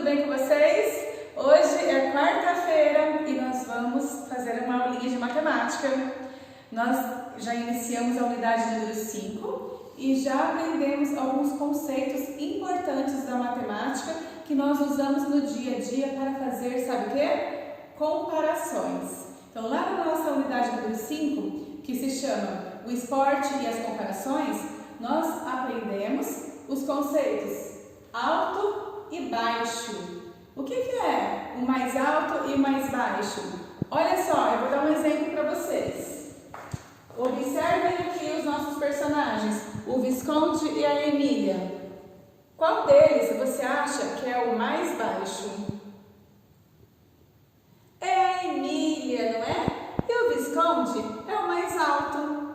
bem com vocês? Hoje é quarta-feira e nós vamos fazer uma aulinha de matemática. Nós já iniciamos a unidade número 5 e já aprendemos alguns conceitos importantes da matemática que nós usamos no dia a dia para fazer, sabe o quê? Comparações. Então, lá na nossa unidade número 5, que se chama o esporte e as comparações, nós aprendemos os conceitos alto e baixo. O que é o mais alto e o mais baixo? Olha só, eu vou dar um exemplo para vocês. Observem aqui os nossos personagens, o Visconde e a Emília. Qual deles você acha que é o mais baixo? É a Emília, não é? E o Visconde é o mais alto.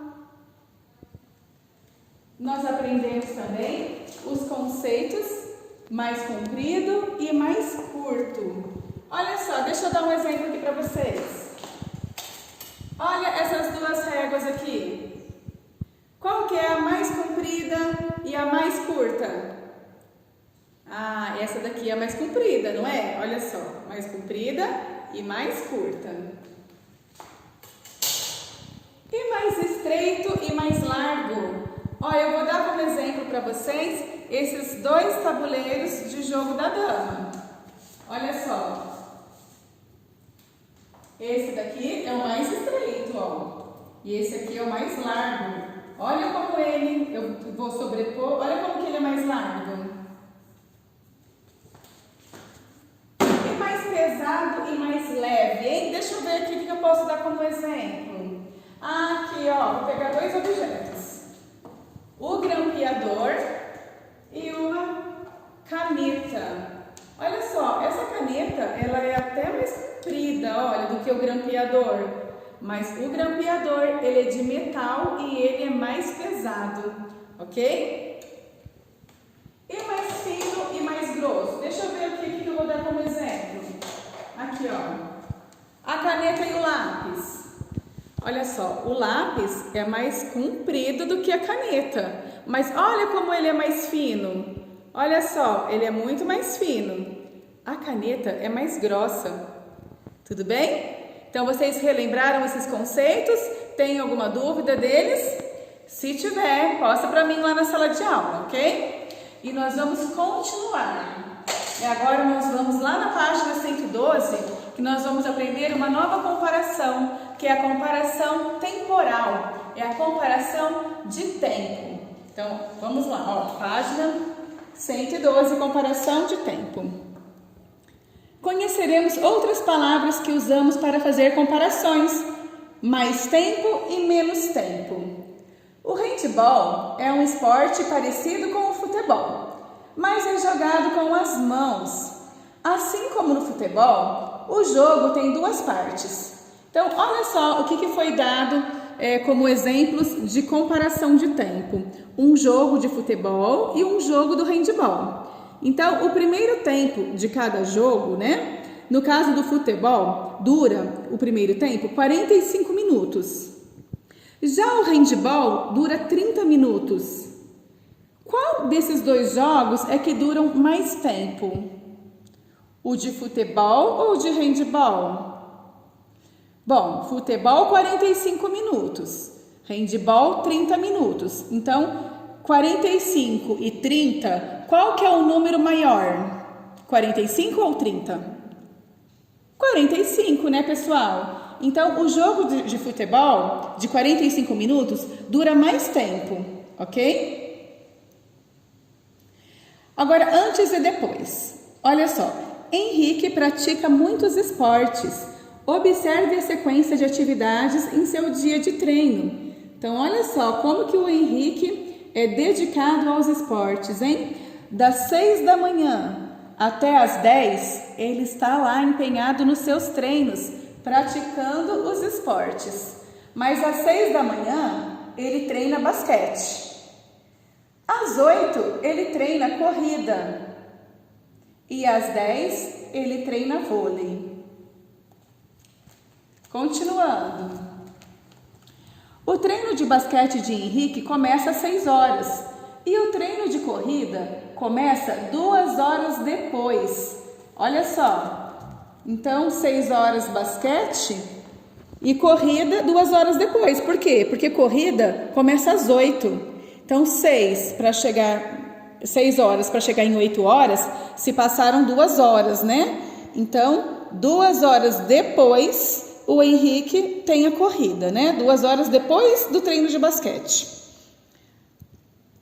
Nós aprendemos também os conceitos mais comprido e mais curto. Olha só, deixa eu dar um exemplo aqui para vocês. Olha essas duas réguas aqui. Qual que é a mais comprida e a mais curta? Ah, essa daqui é a mais comprida, não é? Olha só, mais comprida e mais curta. E mais estreito e mais largo? Olha, eu vou dar como exemplo para vocês esses dois tabuleiros de jogo da dama. Olha só. Esse daqui é o mais estreito, ó. E esse aqui é o mais largo. Olha como ele, eu vou sobrepor, olha como que ele é mais largo. E mais pesado e mais leve, hein? Deixa eu ver aqui o que eu posso dar como exemplo. Aqui, ó, vou pegar dois objetos. O grampeador e uma caneta. Olha só, essa caneta, ela é até mais comprida, olha, do que o grampeador. Mas o grampeador, ele é de metal e ele é mais pesado, ok? E mais fino e mais grosso. Deixa eu ver aqui o que eu vou dar como exemplo. Aqui, ó. A caneta e o lápis. Olha só, o lápis é mais comprido do que a caneta. Mas olha como ele é mais fino. Olha só, ele é muito mais fino. A caneta é mais grossa. Tudo bem? Então, vocês relembraram esses conceitos? Tem alguma dúvida deles? Se tiver, posta para mim lá na sala de aula, ok? E nós vamos continuar. E agora nós vamos lá na página 112, que nós vamos aprender uma nova comparação, que é a comparação temporal. É a comparação de tempo. Então, vamos lá, ó, página 112, comparação de tempo. Conheceremos outras palavras que usamos para fazer comparações, mais tempo e menos tempo. O handball é um esporte parecido com o futebol, mas é jogado com as mãos. Assim como no futebol, o jogo tem duas partes. Então, olha só o que foi dado como exemplos de comparação de tempo. Um jogo de futebol e um jogo do handball. Então, o primeiro tempo de cada jogo, né? No caso do futebol, dura o primeiro tempo 45 minutos. Já o handball dura 30 minutos. Qual desses dois jogos é que duram mais tempo? O de futebol ou o de handball? Bom, futebol 45 minutos, handball 30 minutos. Então, 45 e 30, qual que é o número maior? 45 ou 30? 45, né, pessoal? Então, o jogo de futebol de 45 minutos dura mais tempo, ok? Agora, antes e depois. Olha só, Henrique pratica muitos esportes. Observe a sequência de atividades em seu dia de treino. Então, olha só como que o Henrique é dedicado aos esportes, hein? Das 6 da manhã até as 10, ele está lá empenhado nos seus treinos, praticando os esportes. Mas às 6 da manhã, ele treina basquete. Às 8, ele treina corrida. E às 10, ele treina vôlei. Continuando. O treino de basquete de Henrique começa às 6 horas e o treino de corrida começa 2 horas depois. Olha só. Então, 6 horas basquete e corrida 2 horas depois. Por quê? Porque corrida começa às 8. Então, 6 horas para chegar em 8 horas, se passaram 2 horas, né? Então, 2 horas depois, o Henrique tem a corrida, né? 2 horas depois do treino de basquete.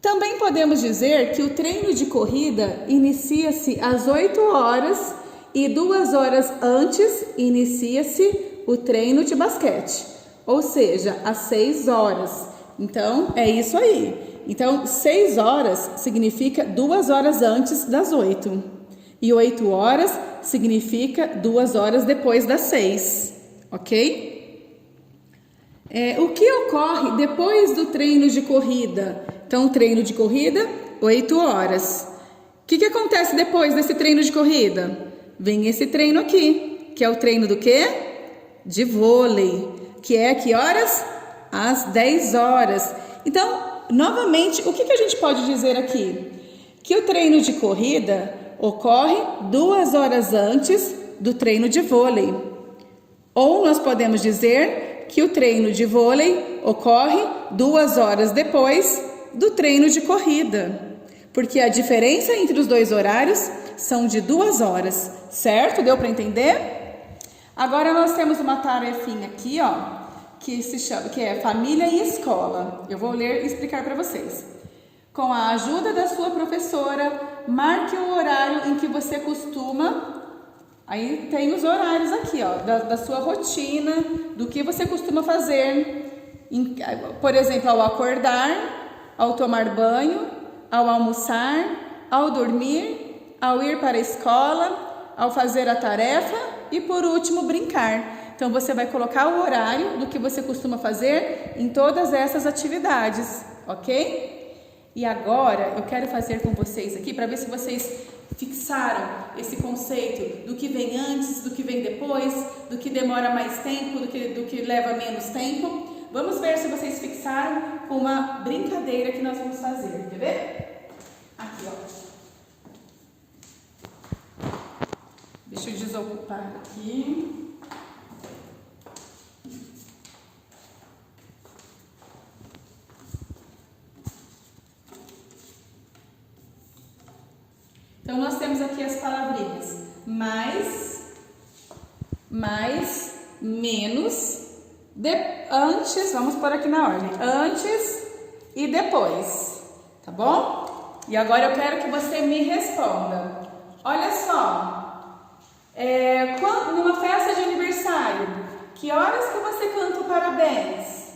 Também podemos dizer que o treino de corrida inicia-se às 8 horas e 2 horas antes inicia-se o treino de basquete, ou seja, às 6 horas. Então, é isso aí. Então, 6 horas significa 2 horas antes das 8. E 8 horas significa 2 horas depois das 6, ok? O que ocorre depois do treino de corrida? Então, treino de corrida, 8 horas. O que acontece depois desse treino de corrida? Vem esse treino aqui, que é o treino do quê? De vôlei, que é a que horas? Às 10 horas. Então, novamente, o que a gente pode dizer aqui? Que o treino de corrida ocorre 2 horas antes do treino de vôlei. Ou nós podemos dizer que o treino de vôlei ocorre 2 horas depois do treino de corrida, porque a diferença entre os dois horários são de 2 horas, certo? Deu para entender? Agora nós temos uma tarefinha aqui, ó, que é família e escola. Eu vou ler e explicar para vocês. Com a ajuda da sua professora, marque o horário em que você costuma. Aí tem os horários aqui, ó, da sua rotina, do que você costuma fazer, por exemplo, ao acordar, ao tomar banho, ao almoçar, ao dormir, ao ir para a escola, ao fazer a tarefa e, por último, brincar. Então, você vai colocar o horário do que você costuma fazer em todas essas atividades, ok? E agora, eu quero fazer com vocês aqui, para ver se vocês fixaram esse conceito do que vem antes, do que vem depois, do que demora mais tempo, do que leva menos tempo. Vamos ver se vocês fixaram com uma brincadeira que nós vamos fazer. Quer ver? Aqui, ó. Deixa eu desocupar aqui. Então, nós temos aqui as palavrinhas mais, menos, antes, vamos pôr aqui na ordem, antes e depois, tá bom? E agora eu quero que você me responda. Olha só, numa festa de aniversário, que horas que você canta o parabéns?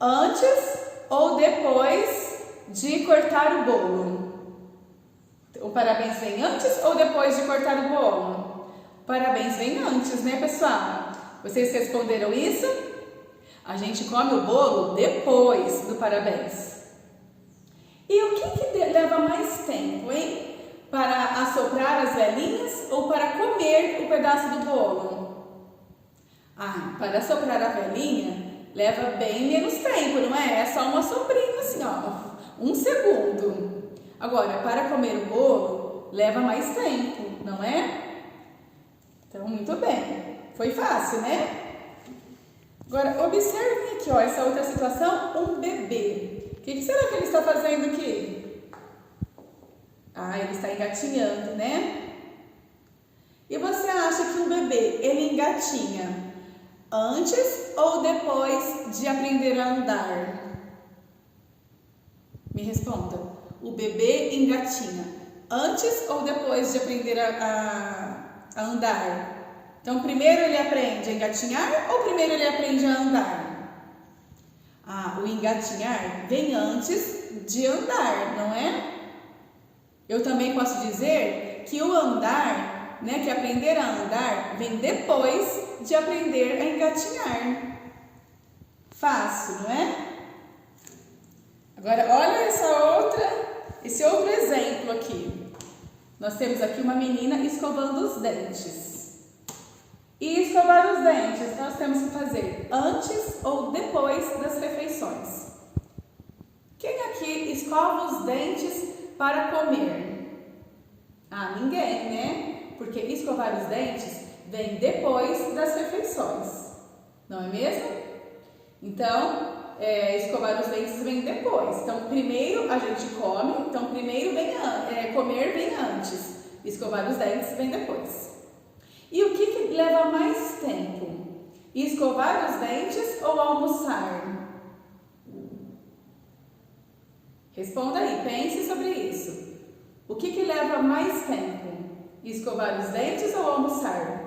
Antes ou depois de cortar o bolo? O parabéns vem antes ou depois de cortar o bolo? O parabéns vem antes, né, pessoal? Vocês responderam isso? A gente come o bolo depois do parabéns. E o que leva mais tempo, hein? Para assoprar as velhinhas ou para comer o pedaço do bolo? Para assoprar a velhinha leva bem menos tempo, não é? É só uma soprinha assim, ó, 1 segundo. Agora, para comer o bolo, leva mais tempo, não é? Então, muito bem. Foi fácil, né? Agora, observem aqui, ó, essa outra situação, um bebê. O que será que ele está fazendo aqui? Ele está engatinhando, né? E você acha que um bebê, ele engatinha antes ou depois de aprender a andar? Me responda. O bebê engatinha antes ou depois de aprender a andar? Então, primeiro ele aprende a engatinhar ou primeiro ele aprende a andar? O engatinhar vem antes de andar, não é? Eu também posso dizer que o andar, né, que aprender a andar, vem depois de aprender a engatinhar. Fácil, não é? Agora, olha esse outro exemplo aqui. Nós temos aqui uma menina escovando os dentes. E escovar os dentes, nós temos que fazer antes ou depois das refeições. Quem aqui escova os dentes para comer? Ninguém, né? Porque Porque escovar os dentes vem depois das refeições, não é mesmo? Então, escovar os dentes vem depois. Então, primeiro a gente come, então primeiro comer vem antes, escovar os dentes vem depois. E o que leva mais tempo? Escovar os dentes ou almoçar? Responda aí, pense sobre isso. O que leva mais tempo? Escovar os dentes ou almoçar?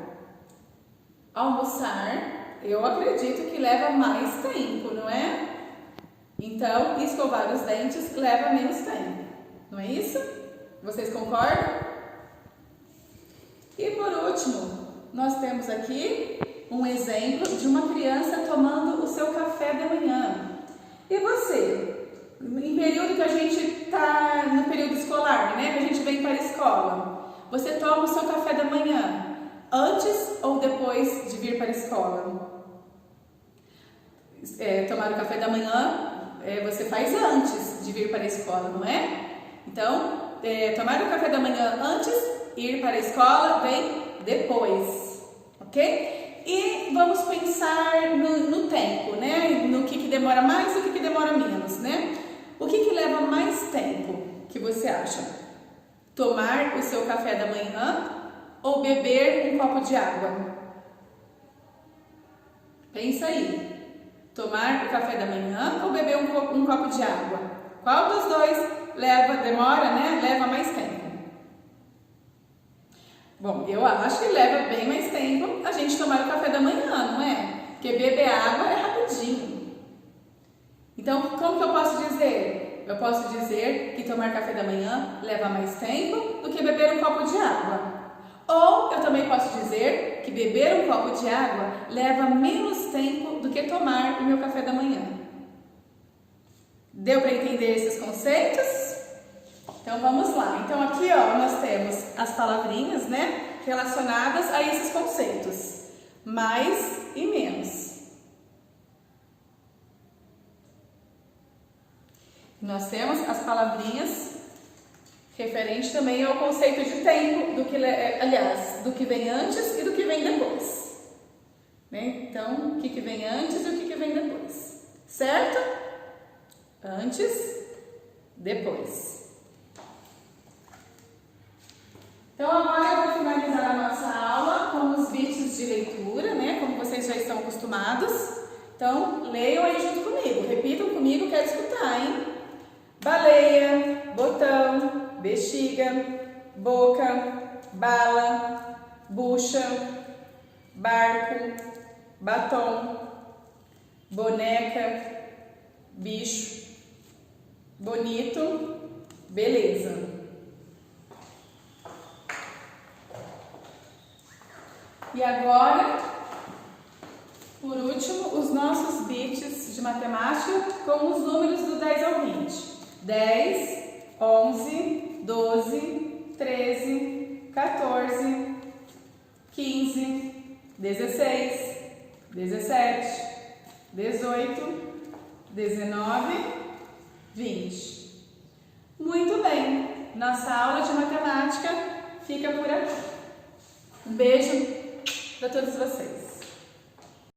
Almoçar, eu acredito que leva mais tempo, não é? Então, escovar os dentes leva menos tempo, não é isso? Vocês concordam? E por último, nós temos aqui um exemplo de uma criança tomando o seu café da manhã. E você? Em período que a gente está no período escolar, né? Que a gente vem para a escola. Você toma o seu café da manhã antes ou depois de vir para a escola? Tomar o café da manhã você faz antes de vir para a escola, não é? Então, tomar o café da manhã antes, ir para a escola vem depois, ok? E vamos pensar no tempo, né? No que demora mais e o que demora menos, né? O que leva mais tempo, que você acha? Tomar o seu café da manhã ou beber um copo de água? Pensa aí. Tomar o café da manhã ou beber um copo de água? Qual dos dois demora, né? Leva mais tempo? Bom, eu acho que leva bem mais tempo a gente tomar o café da manhã, não é? Porque beber água é rapidinho. Então, como que eu posso dizer? Eu posso dizer que tomar café da manhã leva mais tempo do que beber um copo de água. Ou eu também posso dizer que beber um copo de água leva menos tempo do que tomar o meu café da manhã. Deu para entender esses conceitos? Então vamos lá. Então aqui nós temos as palavrinhas, né, relacionadas a esses conceitos. Mais e menos. Nós temos as palavrinhas referente também ao conceito de tempo, do que vem antes e do que vem depois. Né? Então, o que vem antes e o que vem depois. Certo? Antes, depois. Então, agora eu vou finalizar a nossa aula com os vídeos de leitura, né? Como vocês já estão acostumados. Então, leiam aí junto comigo. Repitam comigo, quero escutar, hein? Baleia, botão, bexiga, boca, bala, bucha, barco, batom, boneca, bicho, bonito, beleza. E agora, por último, os nossos bits de matemática com os números do 10 ao 20. 10, 11, 12, 13, 14, 15, 16, 17, 18, 19, 20. Muito bem, nossa aula de matemática fica por aqui. Um beijo para todos vocês.